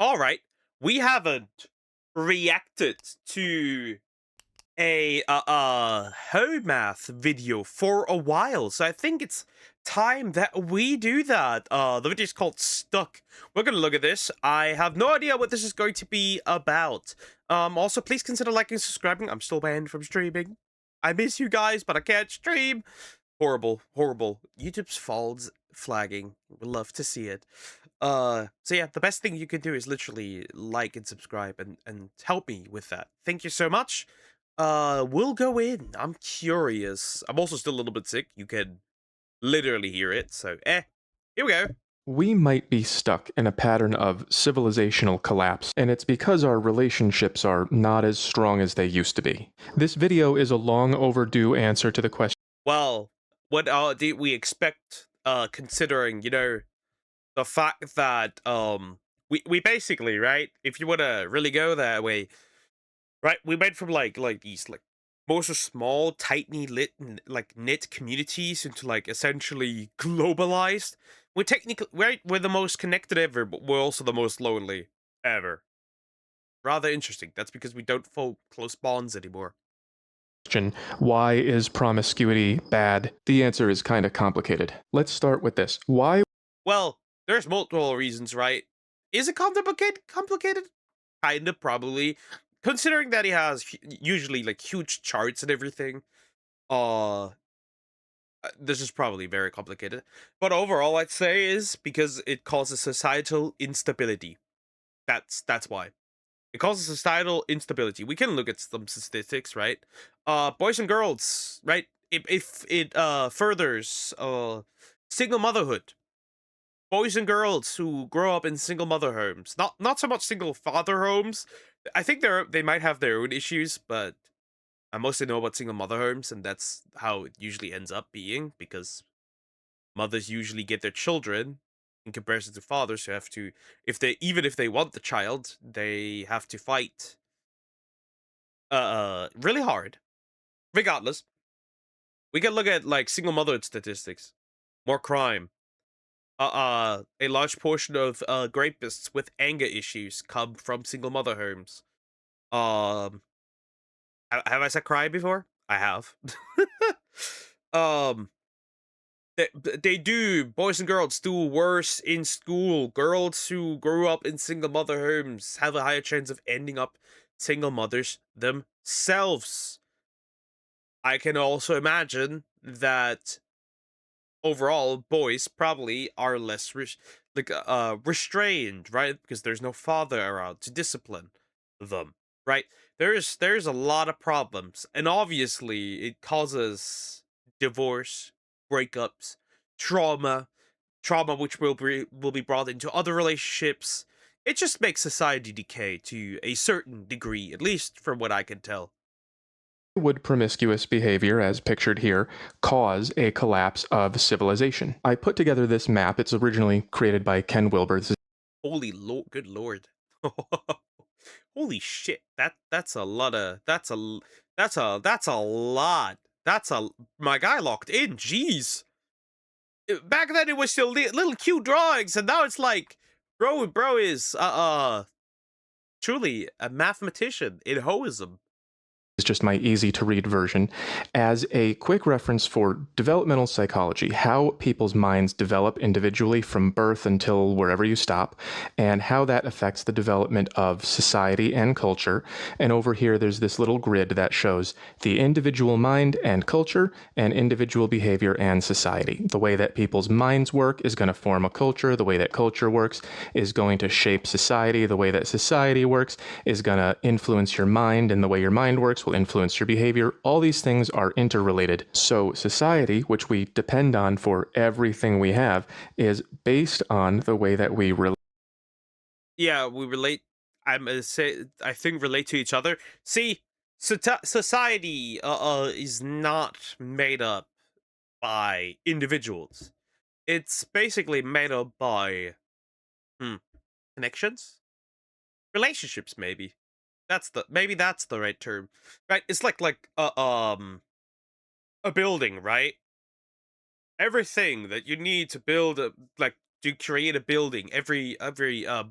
All right, we haven't reacted to a home math video for a while, so I think it's time that we do that. The video is called Stuck. We're gonna look at this. I have no idea what this is going to be about. Also, please consider liking and subscribing. I'm still banned from streaming. I miss you guys, but I can't stream. Horrible, horrible. YouTube's faults flagging. Would love to see it. So yeah, the best thing you can do is literally like and subscribe and help me with that. Thank you so much. We'll go in. I'm curious. I'm also still a little bit sick. You can literally hear it. So here we go. We might be stuck in a pattern of civilizational collapse, and it's because our relationships are not as strong as they used to be. This video is a long overdue answer to the question. Well, what did we expect? Considering the fact that we basically, right, if you wanna really go that way, right, we went from like these like most small, tightly lit like knit communities into like essentially globalized. We're technically we're the most connected ever, but we're also the most lonely ever. Rather interesting. That's because we don't form close bonds anymore. Why is promiscuity bad? The answer is kind of complicated. Let's start with this. Why Well, there's multiple reasons, right? Is it complicated? Kinda, probably. Considering that he has usually like huge charts and everything, uh this is probably very complicated. But overall, I'd say is because it causes societal instability. That's why. It causes societal instability. We can look at some statistics, right? Boys and girls, right? If it furthers single motherhood. Boys and girls who grow up in single mother homes, not so much single father homes. I think they might have their own issues, but I mostly know about single mother homes, and that's how it usually ends up being, because mothers usually get their children in comparison to fathers who have to, if they want the child, they have to fight really hard. Regardless, we can look at like single motherhood statistics, more crime. A large portion of rapists with anger issues come from single mother homes. Um, have I said crime before? I have. um, they do. Boys and girls do worse in school. Girls who grew up in single mother homes have a higher chance of ending up single mothers themselves. I can also imagine that overall boys probably are less restrained, right? Because there's no father around to discipline them, right? There's a lot of problems, and obviously it causes divorce, breakups, trauma, trauma which will be brought into other relationships. It just makes society decay to a certain degree, at least from what I can tell. would promiscuous behavior, as pictured here, cause a collapse of civilization? I put together this map. It's originally created by Ken Wilber. This is Holy lord, good lord. Holy shit. That's a lot of that's a lot. That's a my guy locked in. Jeez. Back then it was still little cute drawings, and now it's like bro is truly a mathematician in hoism. is just my easy to read version, as a quick reference for developmental psychology, how people's minds develop individually from birth until wherever you stop, and how that affects the development of society and culture. And over here, there's this little grid that shows the individual mind and culture, and individual behavior and society. The way that people's minds work is going to form a culture. The way that culture works is going to shape society. The way that society works is going to influence your mind, and the way your mind works will influence your behavior. All these things are interrelated. So society, which we depend on for everything we have, is based on the way that we relate. Yeah, we relate. I think relate to each other. See, society is not made up by individuals. It's basically made up by hmm, connections, relationships. Maybe that's the right term, right? It's like a building, right? Everything that you need to build like to create a building, every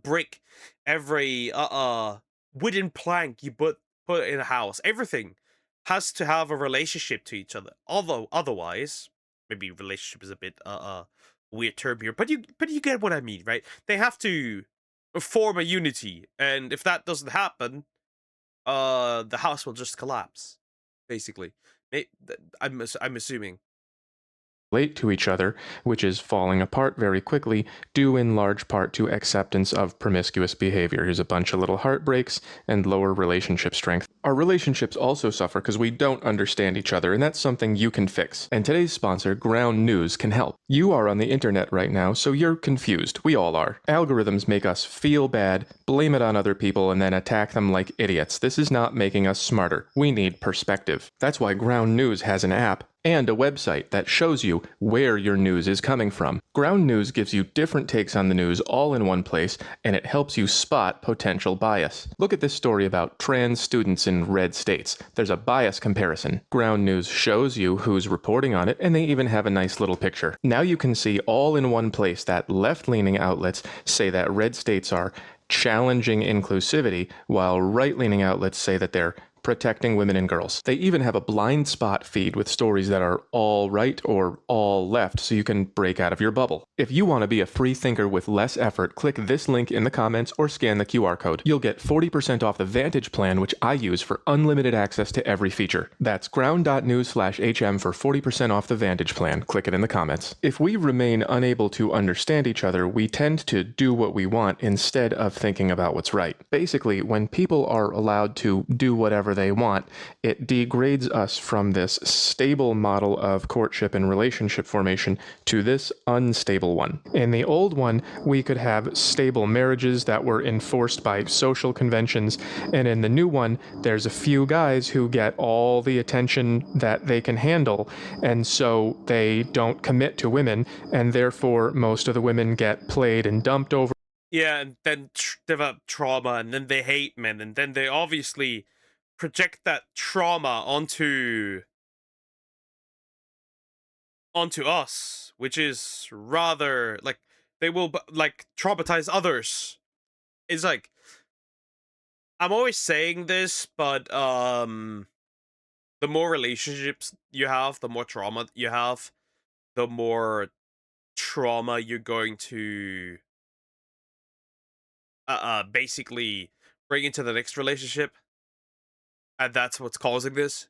brick, every wooden plank you put in a house, everything has to have a relationship to each other. Although otherwise, maybe relationship is a bit weird term here, but you get what I mean, right? They have to form a unity, and if that doesn't happen, the house will just collapse, basically. I'm assuming. relate to each other, which is falling apart very quickly, due in large part to acceptance of promiscuous behavior. Here's a bunch of little heartbreaks and lower relationship strength. Our relationships also suffer because we don't understand each other, and that's something you can fix. And today's sponsor, Ground News, can help. You are on the internet right now, so you're confused. We all are. Algorithms make us feel bad, blame it on other people, and then attack them like idiots. This is not making us smarter. We need perspective. That's why Ground News has an app and a website that shows you where your news is coming from. Ground News gives you different takes on the news all in one place, and it helps you spot potential bias. Look at this story about trans students in red states. There's a bias comparison. Ground News shows you who's reporting on it, and they even have a nice little picture. Now you can see all in one place that left-leaning outlets say that red states are challenging inclusivity, while right-leaning outlets say that they're protecting women and girls. They even have a blind spot feed with stories that are all right or all left, so you can break out of your bubble. If you want to be a free thinker with less effort, click this link in the comments or scan the QR code. You'll get 40% off the Vantage plan, which I use for unlimited access to every feature. That's ground.news/HM for 40% off the Vantage plan. Click it in the comments. If we remain unable to understand each other, we tend to do what we want instead of thinking about what's right. Basically, when people are allowed to do whatever they want, it degrades us from this stable model of courtship and relationship formation to this unstable one. In the old one, we could have stable marriages that were enforced by social conventions, and in the new one, there's a few guys who get all the attention that they can handle, and so they don't commit to women, and therefore most of the women get played and dumped over. Yeah, and then develop trauma, and then they hate men, and then they obviously project that trauma onto us, which is rather like they will like traumatize others. It's like I'm always saying this, but the more relationships you have, the more trauma you have, the more trauma you're going to basically bring into the next relationship, and that's what's causing this.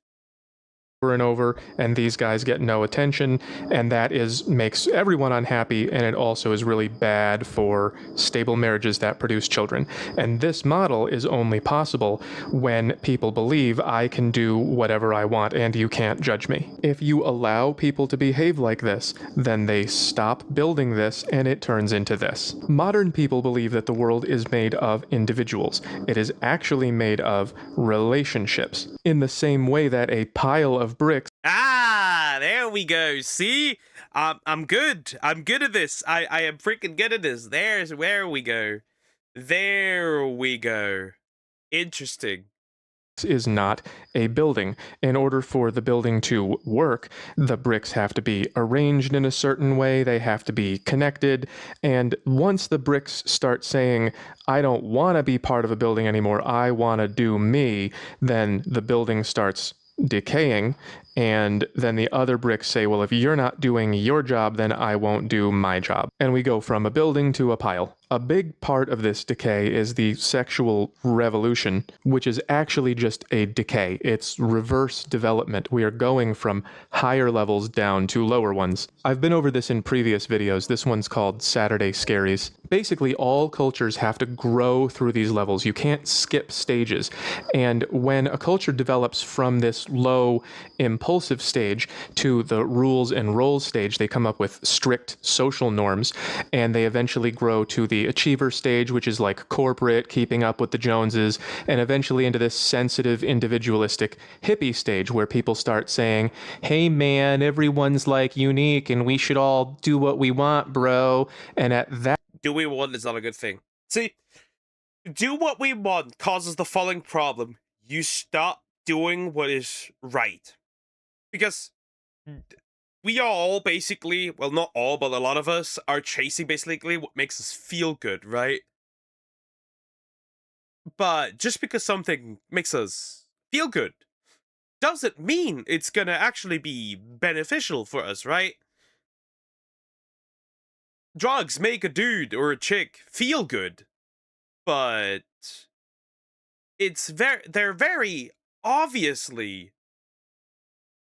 And over, and these guys get no attention, and that makes everyone unhappy, and it also is really bad for stable marriages that produce children. And this model is only possible when people believe I can do whatever I want and you can't judge me. If you allow people to behave like this, then they stop building this and it turns into this. Modern people believe that the world is made of individuals. It is actually made of relationships. In the same way that a pile of bricks. Ah, there we go. See, I'm good. I'm good at this. I am freaking good at this. There's where we go. There we go. Interesting. Is not a building. In order for the building to work, the bricks have to be arranged in a certain way, they have to be connected, and once the bricks start saying, I don't want to be part of a building anymore, I want to do me, then the building starts decaying, and then the other bricks say, well, if you're not doing your job, then I won't do my job. And we go from a building to a pile. A big part of this decay is the sexual revolution, which is actually just a decay. It's reverse development. We are going from higher levels down to lower ones. I've been over this in previous videos. This one's called Saturday Scaries. Basically, all cultures have to grow through these levels. You can't skip stages. And when a culture develops from this low impulsive stage to the rules and roles stage, they come up with strict social norms, and they eventually grow to the achiever stage, which is like corporate, keeping up with the Joneses, and eventually into this sensitive, individualistic hippie stage where people start saying, hey man, everyone's like unique and we should all do what we want, bro. And at that Do we want is not a good thing. See, do what we want causes the following problem. You stop doing what is right. Because we all basically, well, not all, but a lot of us are chasing basically what makes us feel good, right? But just because something makes us feel good doesn't mean it's gonna actually be beneficial for us, right? Drugs make a dude or a chick feel good, but they're very obviously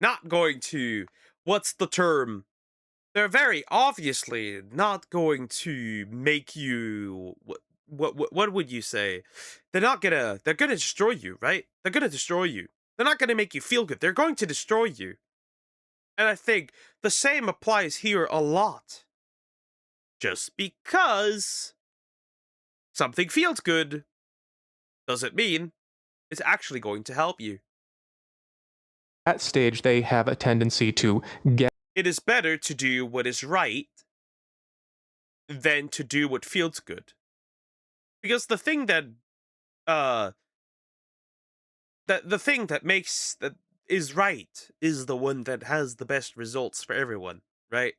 not going to, what's the term? They're very obviously not going to make you, what would you say? They're gonna destroy you, right? They're gonna destroy you. They're not gonna make you feel good. They're going to destroy you. And I think the same applies here a lot. Just because something feels good doesn't mean it's actually going to help you. At that stage, they have a tendency to get It is better to do what is right than to do what feels good. Because uh the thing that is right is the one that has the best results for everyone, right?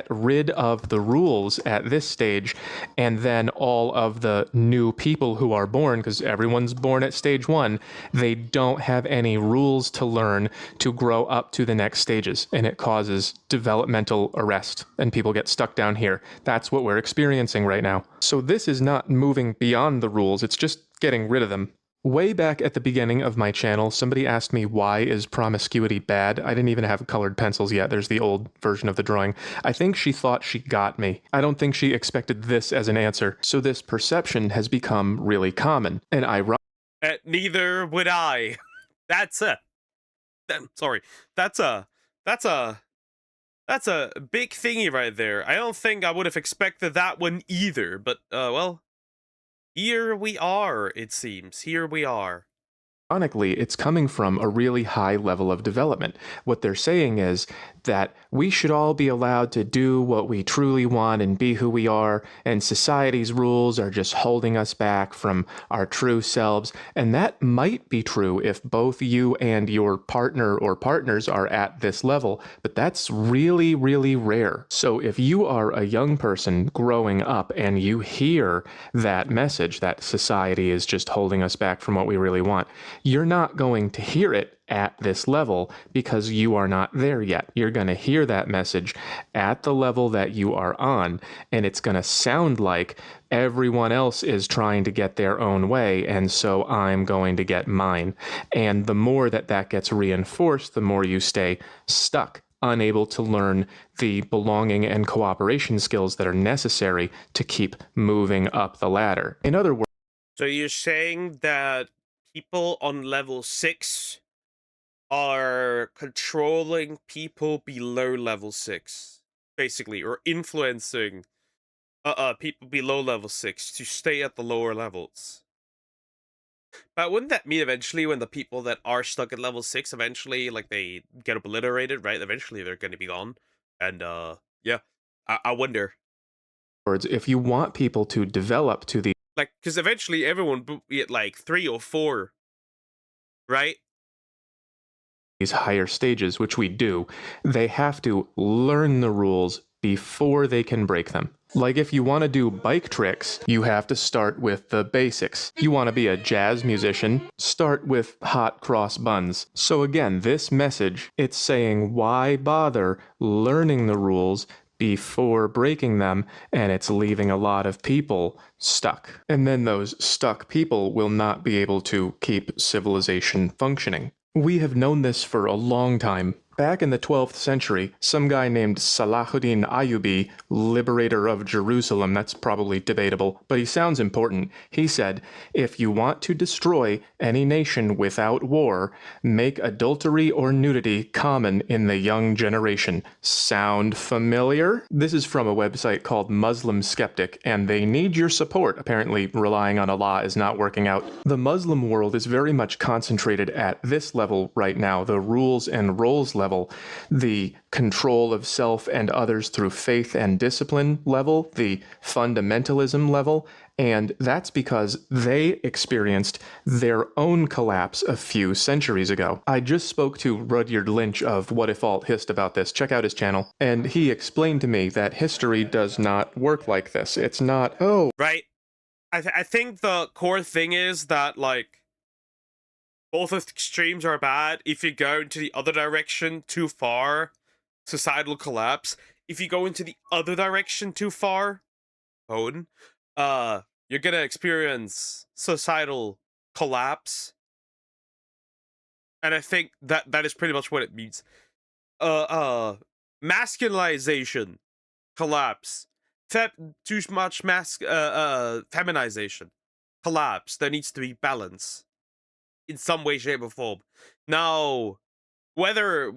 rid of the rules at this stage, and then all of the new people who are born, because everyone's born at stage 1, they don't have any rules to learn to grow up to the next stages, and it causes developmental arrest, and people get stuck down here. That's what we're experiencing right now. So this is not moving beyond the rules, it's just getting rid of them. Way back at the beginning of my channel, somebody asked me, why is promiscuity bad? I didn't even have colored pencils yet. There's the old version of the drawing. I think she thought she got me. I don't think she expected this as an answer. So this perception has become really common. And Neither would I. That's a sorry. That's a that's a that's a big thingy right there. I don't think I would have expected that one either, but well, here we are, it seems. Here we are. Ironically, it's coming from a really high level of development. What they're saying is that we should all be allowed to do what we truly want and be who we are, and society's rules are just holding us back from our true selves. And that might be true if both you and your partner or partners are at this level, but that's really, really rare. So if you are a young person growing up and you hear that message that society is just holding us back from what we really want, you're not going to hear it at this level because you are not there yet. You're going to hear that message at the level that you are on, and it's going to sound like everyone else is trying to get their own way, and so I'm going to get mine. And the more that that gets reinforced, the more you stay stuck, unable to learn the belonging and cooperation skills that are necessary to keep moving up the ladder. In other words, So you're saying that people on level 6 are controlling people below level 6, basically, or influencing people below level 6 to stay at the lower levels. But wouldn't that mean eventually when the people that are stuck at level 6 eventually, like, they get obliterated, right? Eventually they're going to be gone. And yeah, I wonder. if you want people to develop to the Like, because eventually everyone will be at like 3 or 4, right? these higher stages, which we do, they have to learn the rules before they can break them. Like if you want to do bike tricks, you have to start with the basics. You want to be a jazz musician, start with hot cross buns. So again, this message, it's saying why bother learning the rules before breaking them, and it's leaving a lot of people stuck. And then those stuck people will not be able to keep civilization functioning. We have known this for a long time. Back in the 12th century, some guy named Salahuddin Ayyubi, liberator of Jerusalem, that's probably debatable, but he sounds important. He said, if you want to destroy any nation without war, make adultery or nudity common in the young generation. Sound familiar? This is from a website called Muslim Skeptic, and they need your support. Apparently, relying on Allah is not working out. The Muslim world is very much concentrated at this level right now, the rules and roles level, the control of self and others through faith and discipline level, the fundamentalism level, And that's because they experienced their own collapse a few centuries ago. I just spoke to Rudyard Lynch of What If Alt Hist about this. Check out his channel. And he explained to me that history does not work like this. It's not, oh, Right? I think the core thing is that, like, both extremes are bad. If you go into the other direction too far, societal collapse. If you go into the other direction too far, Odin, you're gonna experience societal collapse. And I think that is pretty much what it means. Uh, uh, Masculinization, collapse. Too much feminization, collapse. There needs to be balance in some way, shape, or form. Now, whether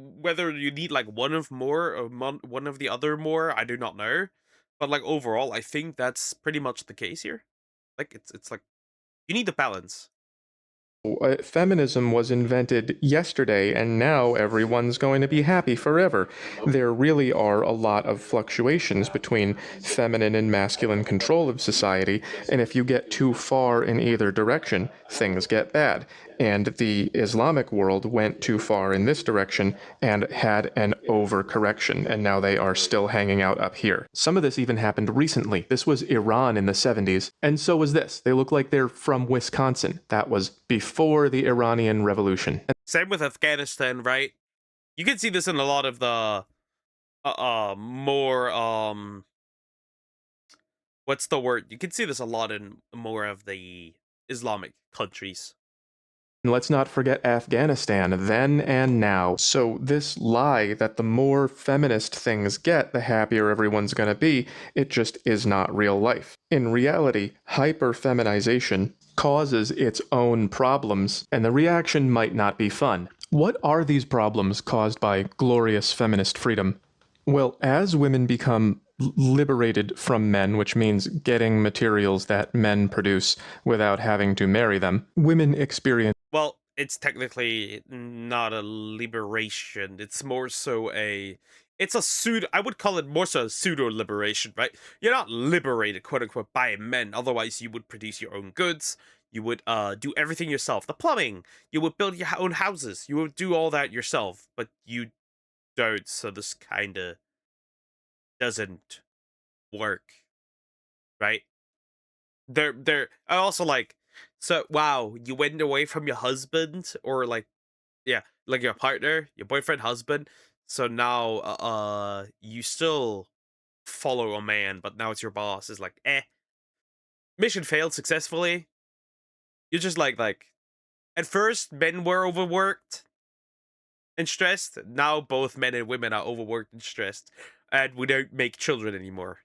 you need like one of more or one of the other more, I do not know. But like overall, I think that's pretty much the case here. Like it's like you need the balance. feminism was invented yesterday and now everyone's going to be happy forever. There really are a lot of fluctuations between feminine and masculine control of society, and if you get too far in either direction, things get bad. And the Islamic world went too far in this direction and had an overcorrection, and now they are still hanging out up here. Some of this even happened recently. This was Iran in the 70s, and so was this. They look like they're from Wisconsin. That was before the Iranian Revolution. Same with Afghanistan, right? You can see this in a lot of the more what's the word? You can see this a lot in more of the Islamic countries. And let's not forget Afghanistan, then and now. So this lie that the more feminist things get, the happier everyone's going to be, it just is not real life. In reality, hyper-feminization causes its own problems, and the reaction might not be fun. What are these problems caused by glorious feminist freedom? Well, as women become liberated from men, which means getting materials that men produce without having to marry them, women experience. Well, it's technically not a liberation. It's more so it's a pseudo. I would call it more so a pseudo liberation, right? You're not liberated, quote unquote, by men. Otherwise, you would produce your own goods. You would do everything yourself. The plumbing. You would build your own houses. You would do all that yourself. But you don't. So this kind of doesn't work, right? They're I also like. So wow, you went away from your husband, or like, yeah, like your partner, your boyfriend, husband. So now, you still follow a man, but now it's your boss. Is like, mission failed successfully. You're just like, at first men were overworked and stressed. Now both men and women are overworked and stressed, and we don't make children anymore.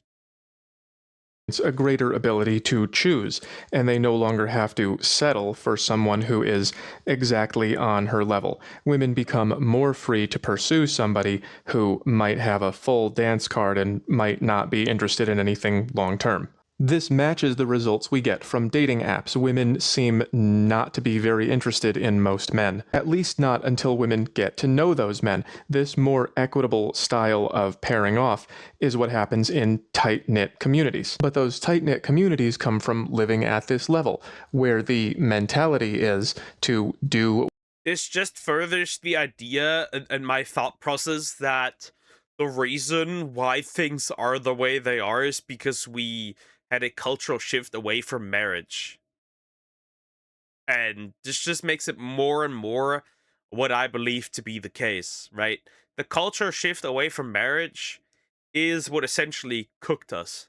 A greater ability to choose, and they no longer have to settle for someone who is exactly on her level. Women become more free to pursue somebody who might have a full dance card and might not be interested in anything long term. This matches the results we get from dating apps. Women seem not to be very interested in most men, at least not until women get to know those men. This more equitable style of pairing off is what happens in tight-knit communities. But those tight-knit communities come from living at this level, where the mentality is to do. This just furthers the idea and my thought process that the reason why things are the way they are is because we had a cultural shift away from marriage. And this just makes it more and more what I believe to be the case, right? The culture shift away from marriage is what essentially cooked us.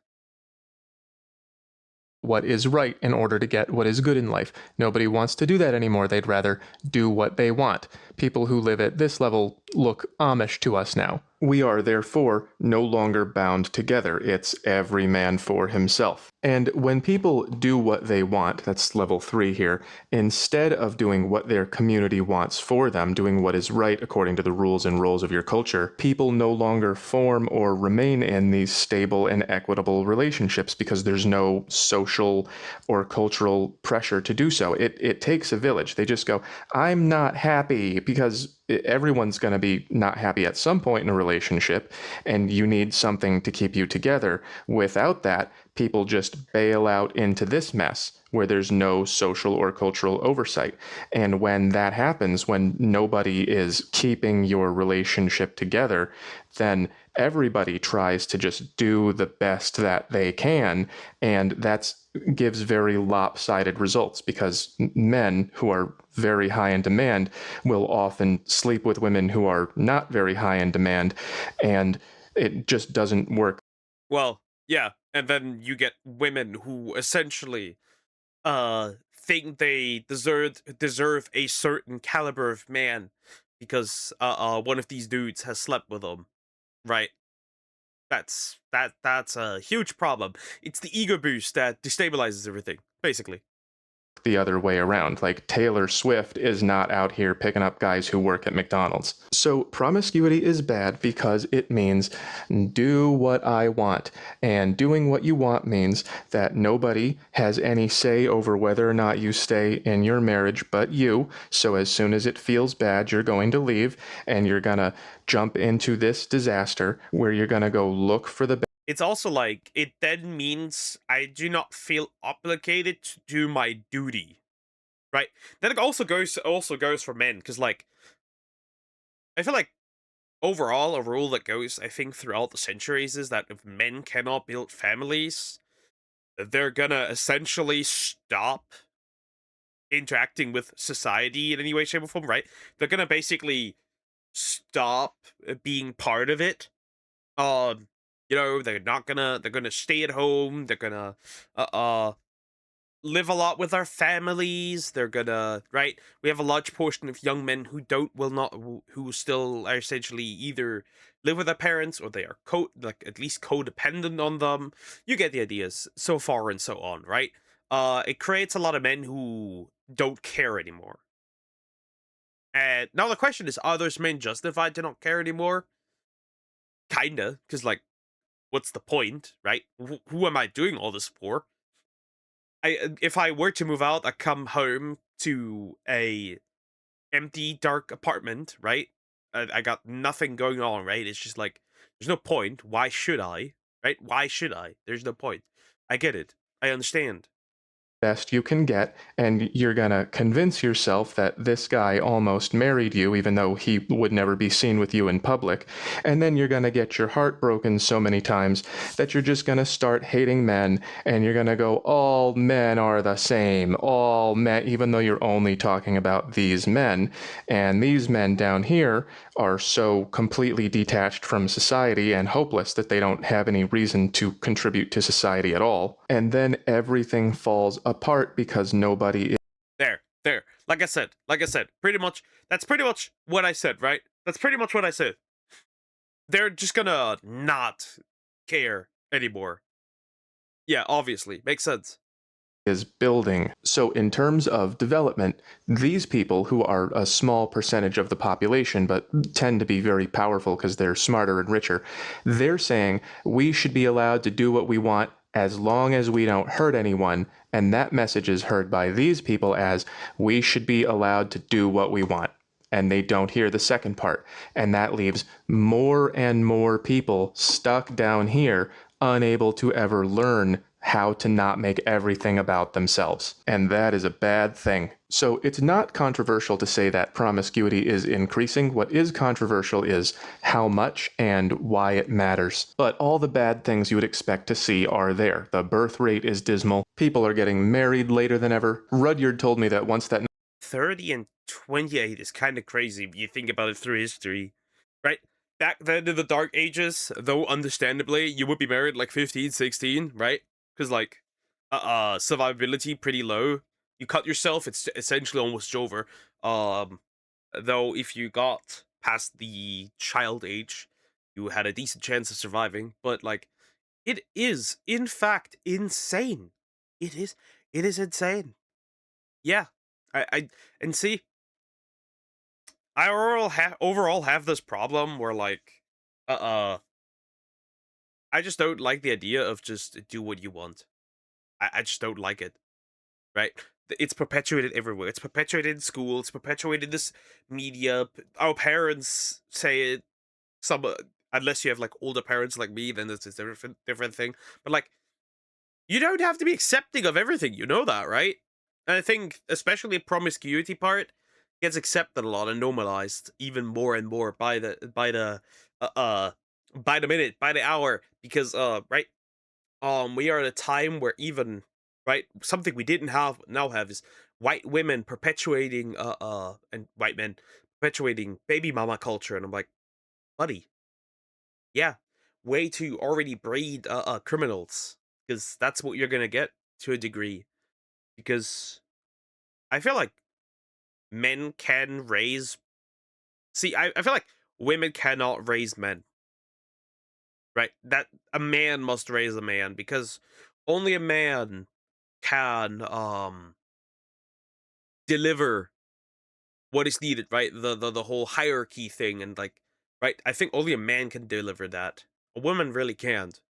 What is right in order to get what is good in life. Nobody wants to do that anymore. They'd rather do what they want. People who live at this level look Amish to us now. We are therefore no longer bound together. It's every man for himself. And when people do what they want, that's level 3 here, instead of doing what their community wants for them, doing what is right according to the rules and roles of your culture, people no longer form or remain in these stable and equitable relationships because there's no social or cultural pressure to do so. It takes a village. They just go, I'm not happy because everyone's going to be not happy at some point in a relationship, and you need something to keep you together. Without that, people just bail out into this mess where there's no social or cultural oversight. And when that happens, when nobody is keeping your relationship together, then everybody tries to just do the best that they can, and that's gives very lopsided results because men who are very high in demand will often sleep with women who are not very high in demand, and it just doesn't work. Well, yeah, and then you get women who essentially think they deserve a certain caliber of man because one of these dudes has slept with them, right? That's a huge problem. It's the ego boost that destabilizes everything, basically. The other way around. Like Taylor Swift is not out here picking up guys who work at McDonald's. So promiscuity is bad because it means do what I want. And doing what you want means that nobody has any say over whether or not you stay in your marriage but you. So as soon as it feels bad, you're going to leave and you're going to jump into this disaster where you're going to go look for the It's also like it then means I do not feel obligated to do my duty, right? That also goes for men because like I feel like overall a rule that goes I think throughout the centuries is that if men cannot build families, they're gonna essentially stop interacting with society in any way, shape, or form, right? They're gonna basically stop being part of it. Um, they're gonna stay at home. They're gonna uh, uh live a lot with our families. They're gonna right. We have a large portion of young men who don't will not who still are essentially either live with their parents or they are like at least codependent on them. You get the ideas so far and so on, right? It creates a lot of men who don't care anymore. And now the question is, are those men justified to not care anymore? Kinda, because like, what's the point, right? Who am I doing all this for? If I were to move out, I come home to a empty, dark apartment, right? I got nothing going on, right? It's just like there's no point. Why should I? Right? Why should I? There's no point. I get it. I understand. best you can get, and you're gonna convince yourself that this guy almost married you, even though he would never be seen with you in public. And then you're gonna get your heart broken so many times that you're just gonna start hating men, and you're gonna go, all men are the same, all men, even though you're only talking about these men. And these men down here are so completely detached from society and hopeless that they don't have any reason to contribute to society at all. And then everything falls apart because nobody. There. Like I said, pretty much. That's pretty much what I said, right? That's pretty much what I said. They're just gonna not care anymore. Yeah, obviously, makes sense. Is building. So, in terms of development, these people, who are a small percentage of the population but tend to be very powerful because they're smarter and richer, they're saying we should be allowed to do what we want as long as we don't hurt anyone. And that message is heard by these people as we should be allowed to do what we want. And they don't hear the second part. And that leaves more and more people stuck down here, unable to ever learn how to not make everything about themselves. And that is a bad thing. So it's not controversial to say that promiscuity is increasing. What is controversial is how much and why it matters. But all the bad things you would expect to see are there. The birth rate is dismal. People are getting married later than ever. Rudyard told me that once that 30 and 28 is kind of crazy if you think about it through history, right? Back then in the Dark Ages, though understandably, you would be married like 15, 16, right? Because like, survivability pretty low. You cut yourself, it's essentially almost over. Um, though if you got past the child age, you had a decent chance of surviving. But like, it is in fact insane. It is. It is insane. Yeah. I and see, I overall have this problem where like uh uh I just don't like the idea of just do what you want. I just don't like it. right? It's perpetuated everywhere. It's perpetuated in school. It's perpetuated in this media. Our parents say it. Some, unless you have like older parents like me, then it's a different thing. But like, you don't have to be accepting of everything. You know that, right? And I think especially the promiscuity part gets accepted a lot and normalized even more and more uh, uh by the minute, by the hour, because right, we are at a time where even right, something we didn't have now have is white women perpetuating and white men perpetuating baby mama culture, and I'm like, buddy, yeah, way to already breed criminals, because that's what you're gonna get to a degree. Because I feel like men can raise. See, I feel like women cannot raise men, right? That a man must raise a man, because only a man can deliver what is needed, right? The whole hierarchy thing, and like, right? I think only a man can deliver that. A woman really can't,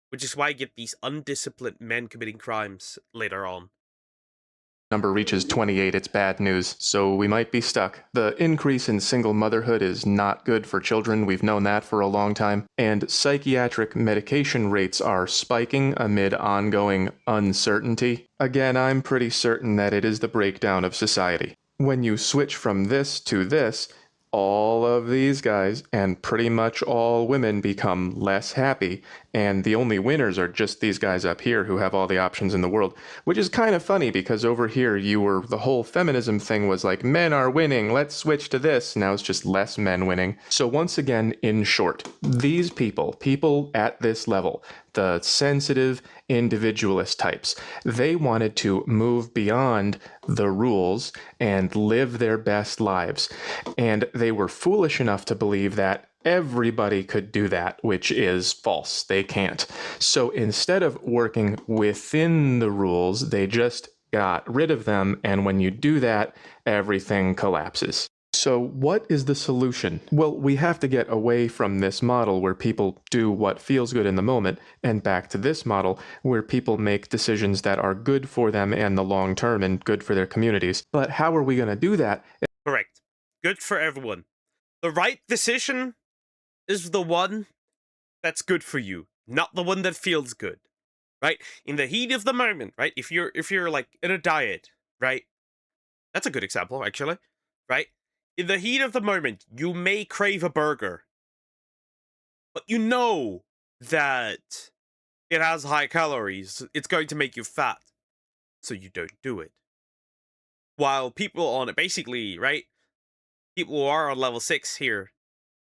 which is why I get these undisciplined men committing crimes later on. Number reaches 28, it's bad news, so we might be stuck. The increase in single motherhood is not good for children, we've known that for a long time, and psychiatric medication rates are spiking amid ongoing uncertainty. Again, I'm pretty certain that it is the breakdown of society. When you switch from this to this, all of these guys and pretty much all women become less happy, and the only winners are just these guys up here who have all the options in the world, which is kind of funny because over here the whole feminism thing was like, men are winning, let's switch to this. Now it's just less men winning. So once again, in short, these people at this level, the sensitive individualist types, they wanted to move beyond the rules and live their best lives. And they were foolish enough to believe that everybody could do that, which is false. They can't. So instead of working within the rules, they just got rid of them. And when you do that, everything collapses. So what is the solution? Well, we have to get away from this model where people do what feels good in the moment and back to this model where people make decisions that are good for them and the long term and good for their communities. But how are we going to do that? Correct. Good for everyone. The right decision is the one that's good for you, not the one that feels good. Right? In the heat of the moment, right? If you're like in a diet, right? That's a good example, actually. Right? In the heat of the moment, you may crave a burger, but you know that it has high calories. It's going to make you fat, so you don't do it. While people on it, basically, right? People who are on level 6 here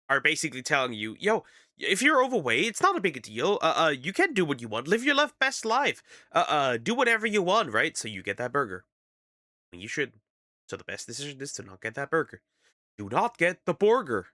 are basically telling you, yo, if you're overweight, it's not a big deal. You can do what you want. Live your best life. Do whatever you want, right? So you get that burger. When you should. So the best decision is to not get that burger. Do not get the burger.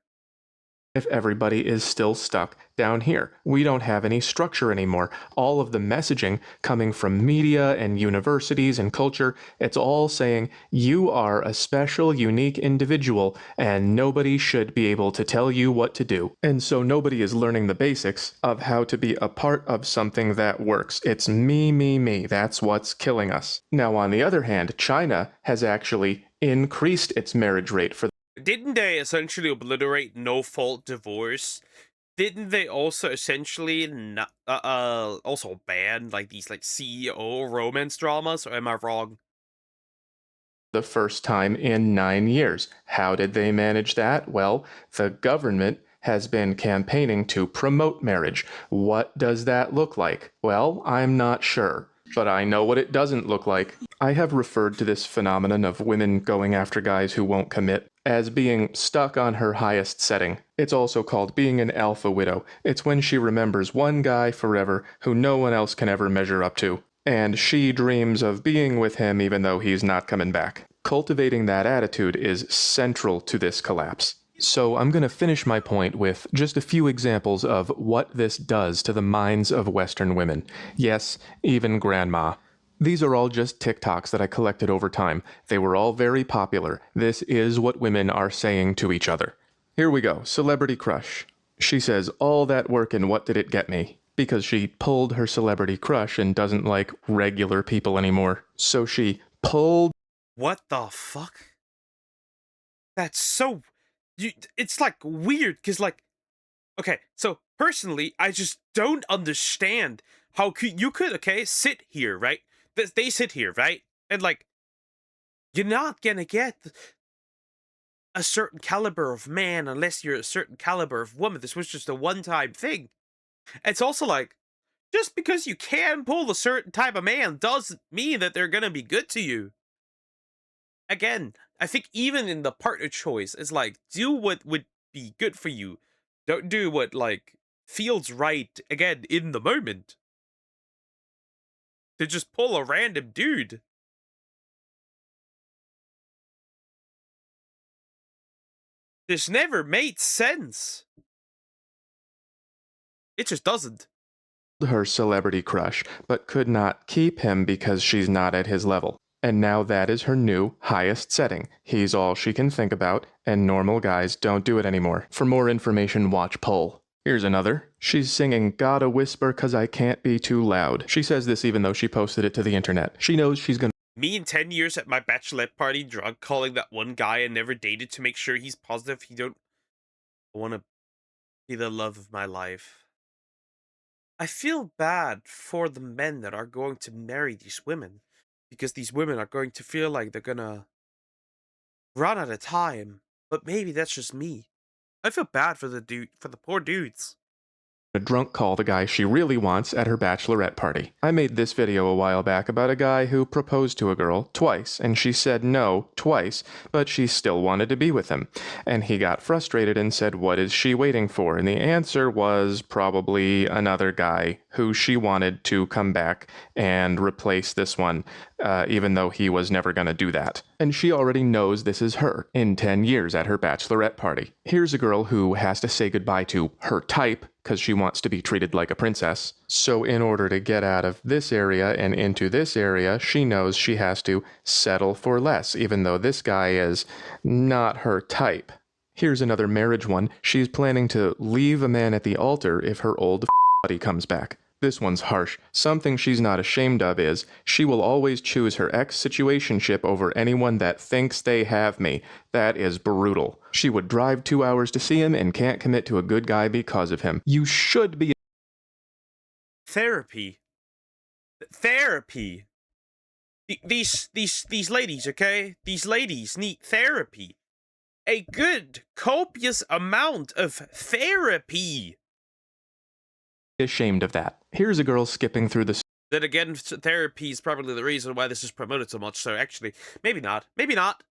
If everybody is still stuck down here? We don't have any structure anymore. All of the messaging coming from media and universities and culture, it's all saying you are a special, unique individual and nobody should be able to tell you what to do. And so nobody is learning the basics of how to be a part of something that works. It's me, me, me. That's what's killing us. Now, on the other hand, China has actually increased its marriage rate for Didn't they essentially obliterate no fault divorce? Didn't they also essentially not, also ban like these like CEO romance dramas? Or am I wrong? the first time in 9 years. How did they manage that? Well, the government has been campaigning to promote marriage. What does that look like? Well, I'm not sure, but I know what it doesn't look like. I have referred to this phenomenon of women going after guys who won't commit as being stuck on her highest setting. It's also called being an alpha widow. It's when she remembers one guy forever who no one else can ever measure up to. And she dreams of being with him even though he's not coming back. Cultivating that attitude is central to this collapse. So I'm going to finish my point with just a few examples of what this does to the minds of Western women. Yes, even grandma. These are all just TikToks that I collected over time. They were all very popular. This is what women are saying to each other. Here we go. Celebrity crush. She says, all that work and what did it get me? Because she pulled her celebrity crush and doesn't like regular people anymore. So she pulled What the fuck? That's so... it's like weird, because like... Okay, so personally, I just don't understand how you could, okay, sit here, right? They sit here, right? And like, you're not gonna get a certain caliber of man unless you're a certain caliber of woman. This was just a one-time thing. It's also like, just because you can pull a certain type of man doesn't mean that they're gonna be good to you. Again, I think even in the partner choice, it's like, do what would be good for you. Don't do what, like, feels right, again, in the moment. To just pull a random dude. This never made sense. It just doesn't. her celebrity crush, but could not keep him because she's not at his level. And now that is her new, highest setting. He's all she can think about, and normal guys don't do it anymore. For more information, watch Poll. Here's another. She's singing Gotta Whisper 'Cause I Can't Be Too Loud. She says this even though she posted it to the internet. She knows she's gonna... Me in 10 years at my bachelorette party drunk calling that one guy I never dated to make sure he's positive he don't want to be the love of my life. I feel bad for the men that are going to marry these women, because these women are going to feel like they're gonna run out of time. But maybe that's just me. I feel bad for the poor dudes. drunk call the guy she really wants at her bachelorette party. I made this video a while back about a guy who proposed to a girl twice, and she said no twice, but she still wanted to be with him. And he got frustrated and said, what is she waiting for? And the answer was probably another guy who she wanted to come back and replace this one, even though he was never going to do that. And she already knows this is her in 10 years at her bachelorette party. Here's a girl who has to say goodbye to her type because she wants to be treated like a princess. So in order to get out of this area and into this area, she knows she has to settle for less, even though this guy is not her type. Here's another marriage one. She's planning to leave a man at the altar if her old buddy comes back. This one's harsh. Something she's not ashamed of is, she will always choose her ex-situationship over anyone that thinks they have me. That is brutal. She would drive 2 hours to see him and can't commit to a good guy because of him. You should be... Therapy. Therapy. These ladies, okay? These ladies need therapy. A good, copious amount of therapy. Ashamed of that. Here's a girl skipping through the... Then again, therapy is probably the reason why this is promoted so much, so actually, maybe not. Maybe not.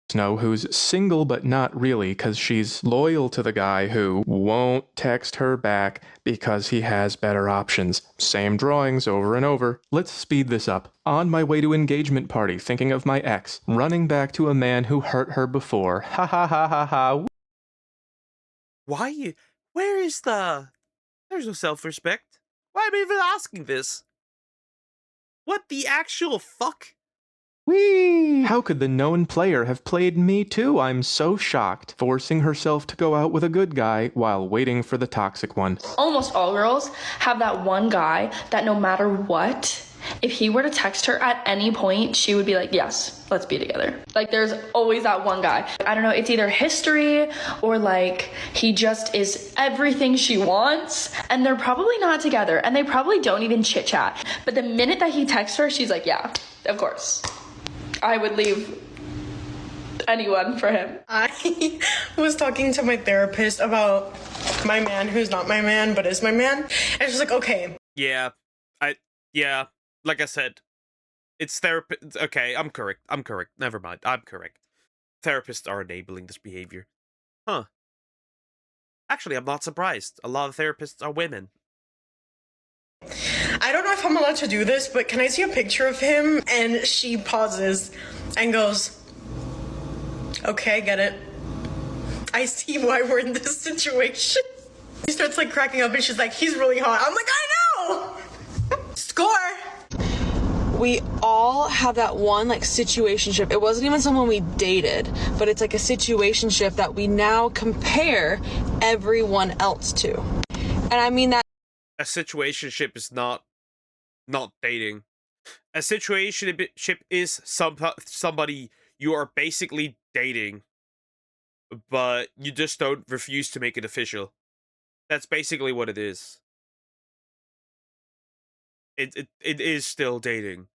Snow, who's single but not really, because she's loyal to the guy who won't text her back because he has better options. Same drawings over and over. Let's speed this up. On my way to engagement party, thinking of my ex, running back to a man who hurt her before. Ha ha ha ha ha. Why? Where is the... There's no self-respect. Why am I even asking this? What the actual fuck? Whee! How could the known player have played me too? I'm so shocked. Forcing herself to go out with a good guy while waiting for the toxic one. Almost all girls have that one guy that no matter what, if he were to text her at any point, she would be like, yes, let's be together. Like, there's always that one guy. I don't know, it's either history or like he just is everything she wants, and they're probably not together and they probably don't even chit chat. But the minute that he texts her, she's like, yeah, of course. I would leave anyone for him. I was talking to my therapist about my man who's not my man but is my man, and she's like, okay. Yeah, like I said, it's therapy. Okay, I'm correct. Never mind, I'm correct. Therapists are enabling this behavior. Huh. Actually, I'm not surprised. A lot of therapists are women. I don't know if I'm allowed to do this, but can I see a picture of him? And she pauses and goes, okay, get it. I see why we're in this situation. She starts like cracking up and she's like, he's really hot. I'm like, I know! Score! We all have that one like situationship. It wasn't even someone we dated, but it's like a situationship that we now compare everyone else to. And I mean that A situationship is not dating. A A situationship is somebody you are basically dating, but you just don't refuse to make it official. That's basically what it is. It is still dating.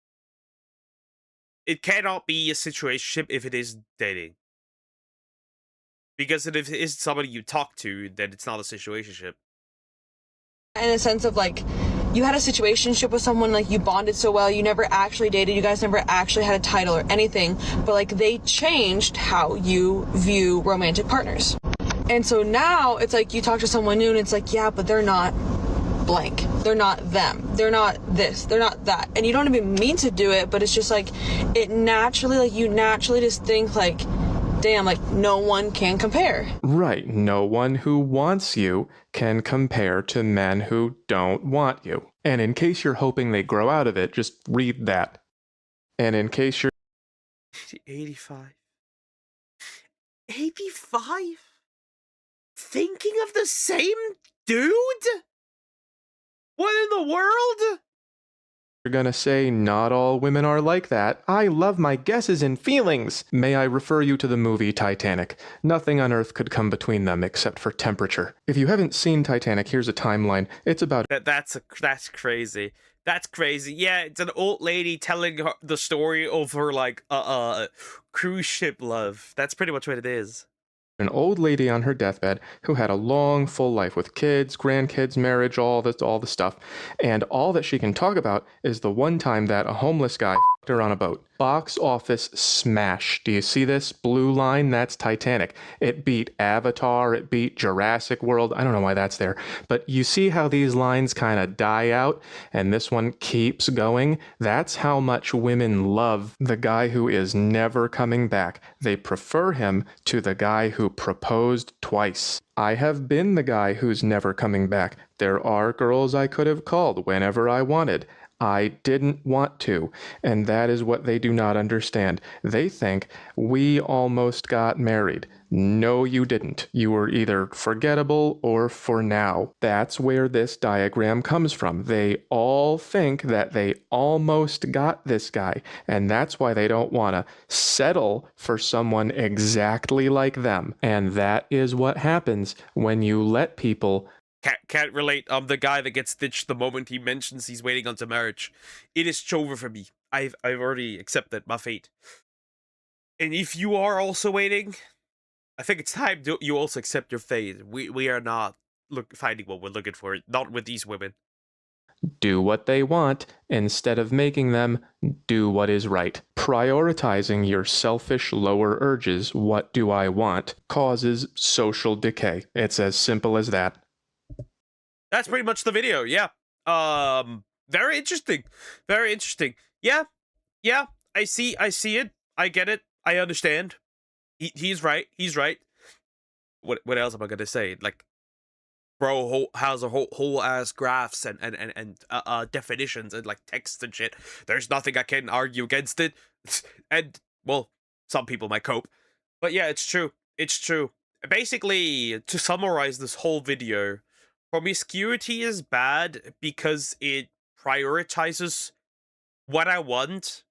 It cannot be a situationship if it is dating. Because if it is somebody you talk to, then it's not a situationship. In a sense of like, you had a situationship with someone, like you bonded so well, you never actually dated, you guys never actually had a title or anything, but like they changed how you view romantic partners. And so now it's like you talk to someone new and it's like, yeah, but they're not blank. They're not them. They're not this. They're not that. And you don't even mean to do it, but it's just like, it naturally, like you naturally just think like, damn, like no one can compare. Right. No one who wants you can compare to men who don't want you. And in case you're hoping they grow out of it, just read that. And in case you're 85. 85? Thinking of the same dude? What in the world? gonna say not all women are like that, I love my guesses and feelings. May I refer you to the movie Titanic? Nothing on Earth could come between them except for temperature. If you haven't seen Titanic, here's a timeline. It's about That's crazy. That's crazy. Yeah, it's an old lady telling the story of her like cruise ship love. That's pretty much what it is. an old lady on her deathbed who had a long, full life with kids, grandkids, marriage, all the stuff. And all that she can talk about is the one time that a homeless guy f***ed her on a boat. Box office smash. Do you see this blue line? That's Titanic. It beat Avatar, it beat Jurassic World. I don't know why that's there. But you see how these lines kind of die out and this one keeps going? That's how much women love the guy who is never coming back. They prefer him to the guy who proposed twice. I have been the guy who's never coming back. There are girls I could have called whenever I wanted. I didn't want to, and that is what they do not understand. They think we almost got married. No, you didn't. You were either forgettable or for now. That's where this diagram comes from. They all think that they almost got this guy, and that's why they don't want to settle for someone exactly like them. And that is what happens when you let people Can't relate. I'm the guy that gets ditched the moment he mentions he's waiting onto marriage. It is over for me. I've already accepted my fate. And if you are also waiting, I think it's time you also accept your fate. We are not finding what we're looking for. Not with these women. do what they want instead of making them do what is right. Prioritizing your selfish lower urges, what do I want, causes social decay. It's as simple as that. That's pretty much the video. Yeah. Very interesting. Very interesting. Yeah. Yeah. I see it. I get it. I understand. He's right. He's right. What else am I gonna say? Like, bro has a whole ass graphs and definitions and like texts and shit. There's nothing I can argue against it. And well, some people might cope. But yeah, it's true. It's true. Basically, to summarize this whole video, promiscuity is bad because it prioritizes what I want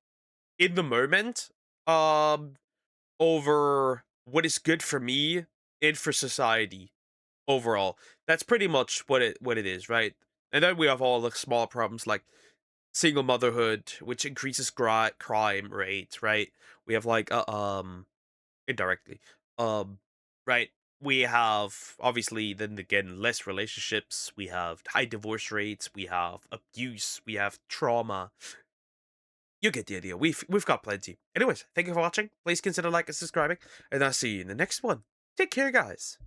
in the moment over what is good for me and for society overall. That's pretty much what it is, right? And then we have all the small problems like single motherhood, which increases crime rate, right? We have like indirectly, right? We have obviously then again less relationships. We have high divorce rates. We have abuse. We have trauma. You get the idea. We've got plenty. Anyways, thank you for watching. Please consider liking and subscribing, and I'll see you in the next one. Take care, guys.